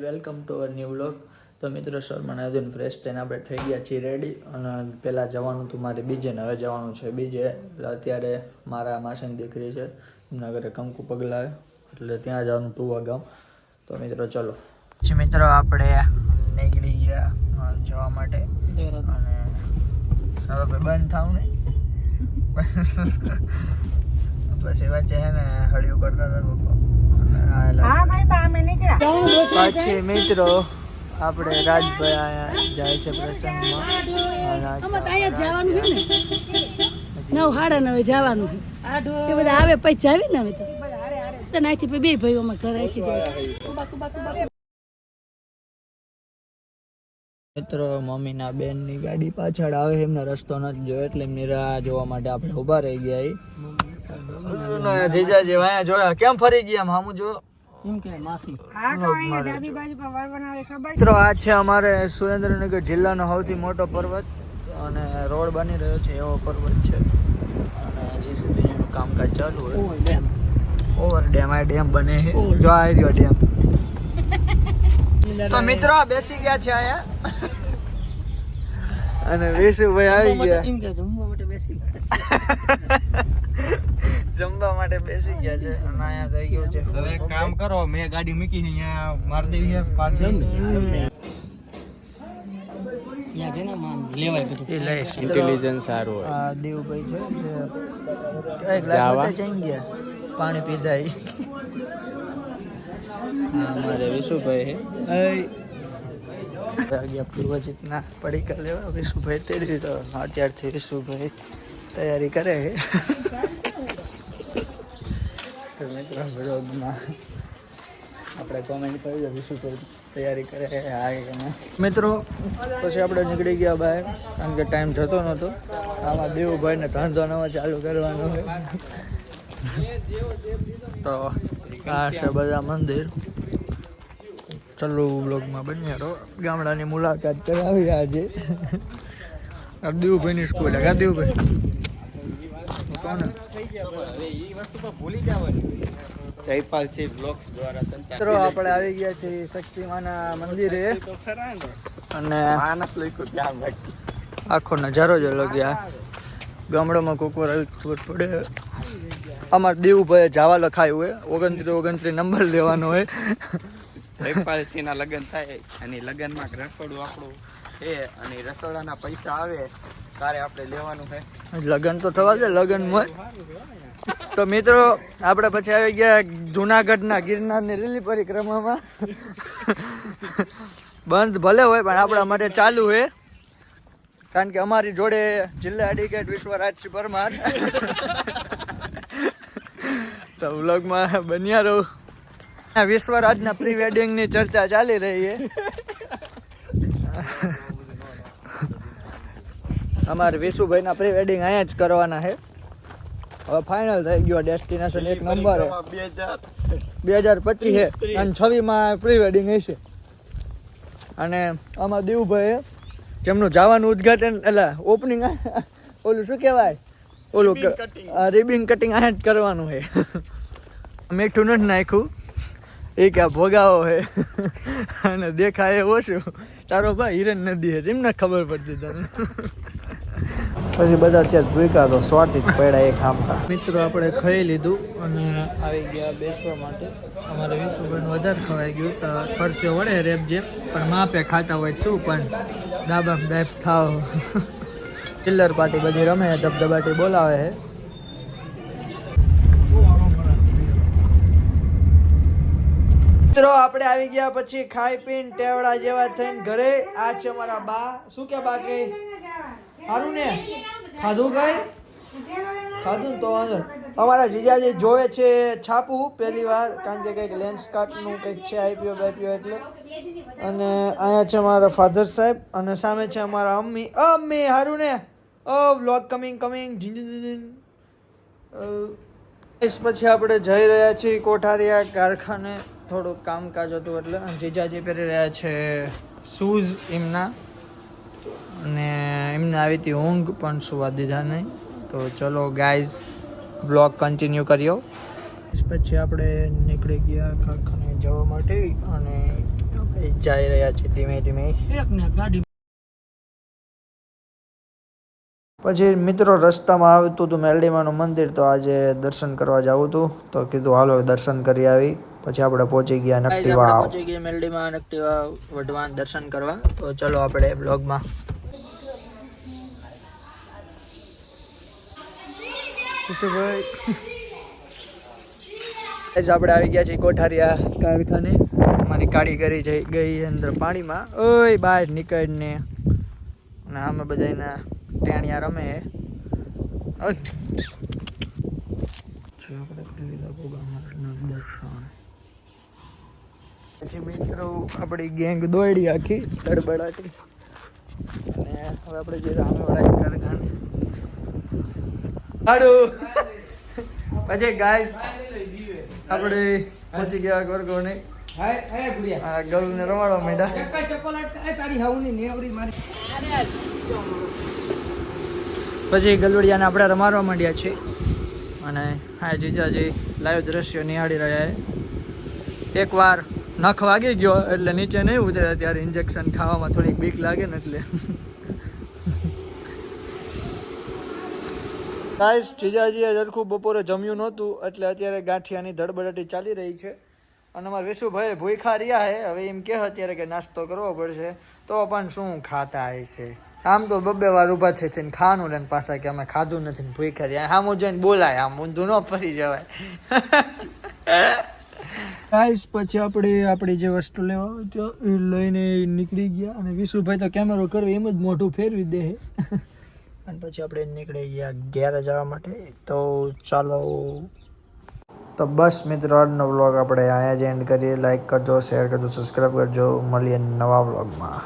Welcome to our new vlog. તો મિત્રો Sharma નાદન fresh થઈને આપણે થઈ ગયા છીએ રેડી. અને પહેલાં જવાનું હતું મારે બીજે ને હવે જવાનું છે બીજે. અત્યારે મારા માસીની દીકરી છે એમના ઘરે કંકુ પગલાવે એટલે ત્યાં જવાનું 2 વાગ્યા. તો મિત્રો ચલો પછી મિત્રો આપણે નીકળી ગયા જવા માટે. અને હવે બંધ થાવ ને પછી વચ્ચે હે ને હળિયું કરતા હતા પપ્પા. પછી મિત્રો આપણે રાજભાઈ આયા જાય છે પ્રસંગમાં. 9:30 જવાનું એ બધા આવે પછી આવી ને હવે તો નાથી બે ભાઈઓ અમે ઘર આખી જાય. મિત્રો મમ્મીના બેનની ગાડી પાછળ આવે એમને રસ્તો નથી જોયો એટલે એમની રાહ જોવા માટે આપણે ઊભા રહી ગયા. જીજાજી વાયા જોયા કેમ ફરી ગયા મામુ જો. મિત્રો આ છે અમારે સુરેન્દ્રનગર જિલ્લાનો સૌથી મોટો પર્વત અને રોડ બની રહ્યો છે એવો પર્વત છે. અને હજી સુધી એનું કામકાજ ચાલુ હોય. ઓવર ડેમ આ ડેમ બને છે જો આ રહ્યો ડેમ. તો મિત્રો બેસી ગયા છે અહીંયા અને વિશુભાઈ આવી ગયા જમવા માટે બેસી ગયા છે. અને અહીંયા થઈ ગયું છે. હવે એક કામ કરો, મેં ગાડી મૂકી અહીંયા મારી દેવી છે પાછળ. ઇન્ટેલિજન્સ સારું હોય. આ દેવભાઈ છે જે એક ગ્લાસ બધા ચાઈ ગયા પાણી પીધા. હા અમારે વિશુભાઈ છે ગયા પૂર્વજીતના પડીકા લેવા. વિશુભાઈ તેડી તો અત્યારથી વિશુભાઈ તૈયારી કરે છે. મિત્રો બ્લોગમાં આપણે કોમેન્ટ કરી દો વિશુભાઈ તૈયારી કરે છે. હા મિત્રો પછી આપણે નીકળી ગયા બહાર કારણ કે ટાઈમ જતો નહોતો. આમાં દેવુભાઈને ધંધો નવો ચાલુ કરવાનો હોય. તો આ છે બધા મંદિર. ચલો બ્લોગમાં બન્યા રહો. ગામડાની મુલાકાત કરાવી આજે. દેવુભાઈની સ્કૂલ હે દેવુભાઈ કોણ જયપાલસિંહ બ્લોગ્સ દ્વારા સંચાલિત. મિત્રો આપણે આવી ગયા છીએ શક્તિમાના મંદિરે અને આખો નજારો જ અલગ. ગામડામાં કોકવાર આવી ખબર પડે. અમારે દેવુભાઈ જાવા લખાયું હોય 29 નંબર લેવાનો હોય. જયપાલસિંહના લગ્ન થાય અને લગ્નમાં રસોડું આપણું છે અને રસોડાના પૈસા આવે ત્યારે આપણે લેવાનું છે. લગ્ન તો થવા દે લગ્નમાં. તો મિત્રો આપણે પછી આવી ગયા જુનાગઢના ગિરનારની લીલી પરિક્રમામાં. બંધ ભલે હોય પણ આપણા માટે ચાલુ છે કારણ કે અમારી જોડે જિલ્લા એડવોકેટ વિશ્વરાજસિંહ પરમાર. તો વ્લોગમાં બન્યા રહો. વિશ્વરાજના પ્રી વેડિંગની ચર્ચા ચાલી રહી છે. અમારે વિશુભાઈના પ્રી વેડિંગ અહીંયા જ કરવાના છે. હવે ફાઇનલ થઈ ગયો. ડેસ્ટિનેશન 1 નંબર છે. 2025 છે અને 26 પ્રી વેડિંગ હશે. અને આમાં દેવુભાઈ જેમનું જવાનું ઉદઘાટન એટલે ઓપનિંગ ઓલું શું કહેવાય ઓલું રિબિન કટિંગ અહીંયા જ કરવાનું છે. મીઠું નથી નાખ્યું એ કે ભોગાવો છે અને દેખાય ઓછું. તારો ભાઈ હિરેન નદી છે એમને ખબર પડતી તને. પછી બધા ત્યાં ભૂકા તો સોટી જ પડ્યા એક આમટા. મિત્રો આપણે ખાઈ લીધું અને આવી ગયા બેસવા માટે. અમારે વિશુભાઈનું વધારે ખવાઈ ગયું તો પરસ્યો વળે રેપ જેમ પણ માપે ખાતા હોય શું પણ દાબા દાબ થાવ. ચિલ્લર પાર્ટી બધી રમે ધબધબાટી બોલાવે છે. મિત્રો આપણે આવી ગયા પછી ખાઈ પીને ટેવડા જેવા થઈને ઘરે. આ છે અમારા બા. શું કે બાકી સારું ને ખાધું કઈ ખાધું તો વાંધો. અમારા જીજાજી જોવે છે છાપું પહેલી વાર કારણ કે કંઈક લેન્સ કાર્ટનું કંઈક છે આઈપીઓ બાઈપીઓ એટલે. અને અહીંયા છે અમારા ફાધર સાહેબ અને સામે છે અમારા અમ્મી. અમ્મી સારું ને વ્લોગ કમિંગ. પછી આપણે જઈ રહ્યા છીએ કોઠારિયા કારખાને. થોડુંક કામકાજ હતું એટલે જીજાજી પહેરી રહ્યા છે શૂઝ એમના. અને એમને આવી હતી ઊંઘ પણ સુવા દીધા નહીં. તો ચલો ગાઈઝ બ્લોગ કન્ટિન્યુ કર્યો. પછી આપણે નીકળી ગયા કારખાને જવા માટે અને જઈ રહ્યા છીએ ધીમે ધીમે. એક ને ગાડી પછી મિત્રો રસ્તામાં આવતું હતું મેલડીમાનું મંદિર, તો આજે દર્શન કરવા જવું હતું, તો કીધું હાલો દર્શન કરી આવી. પછી આપણે પહોંચી ગયા Guys, નકટી આપણે વાવ. પહોંચી ગયા મેલડીમાં નકટી વાવ વઢવાણ દર્શન કરવા. તો ચલો આપણે બ્લોગમાં. Guys, આપણે આવી ગયા છીએ કોઠારિયા કારખાને. અમારી ગાડી કરી જઈ ગઈ અંદર પાણીમાં. ઓય બહાર નીકળને. અને અમે બધા એના ટેણિયા રમે. પછી મિત્રો આપણી ગેંગ દોડી આખી તડબડાટી. અને હવે આપણે જે રામેવાળા કારખાને પછી ગાઈસ આપણે પહોંચી ગયા ગોરગોને. ગરુને રમાડવા માંડ્યા. પછી ગલુડિયાને આપણે રમાડવા માંડ્યા છીએ. અને હા જીજાજી લાઈવ દ્રશ્યો નિહાળી રહ્યા છે. એકવાર નખ વાગી ગયો એટલે નીચે નહીં ઉતર્યા, ત્યારે ઇન્જેક્શન ખાવામાં થોડીક બીક લાગે ને એટલે. ગાઈસ જીજાજીએ જરખું બપોરે જમ્યું નહોતું એટલે અત્યારે ગાંઠિયાની ધડબડાટી ચાલી રહી છે. અને અમારા વિશુભાઈ ભૂખા રહ્યા છે. હવે એમ કહે અત્યારે કે નાસ્તો કરવો પડશે, તો પણ શું ખાતા હશે. આમ તો બબ્બે વાર ઊભા થઈ છે ને ખાવાનું લઈને પાછા કે અમે ખાધું નથી ને ભૂખા રહ્યા. આમ જોઈને બોલાય, આમ ઊંધું ન ફરી જવાય. ગાઈસ પછી આપણે આપણી જે વસ્તુ લેવા હોય એ લઈને નીકળી ગયા. અને વિશુભાઈ તો કેમેરો કરવો એમ જ મોઢું ફેરવી દે. અને પછી આપણે નીકળી ગયા ઘેર જવા માટે. તો ચાલો. તો બસ મિત્રો આજનો વ્લોગ આપણે અહીંયા જ એન્ડ કરીએ. લાઈક કરજો, શેર કરજો, સબસ્ક્રાઈબ કરજો. મળીએ નવા વ્લોગમાં.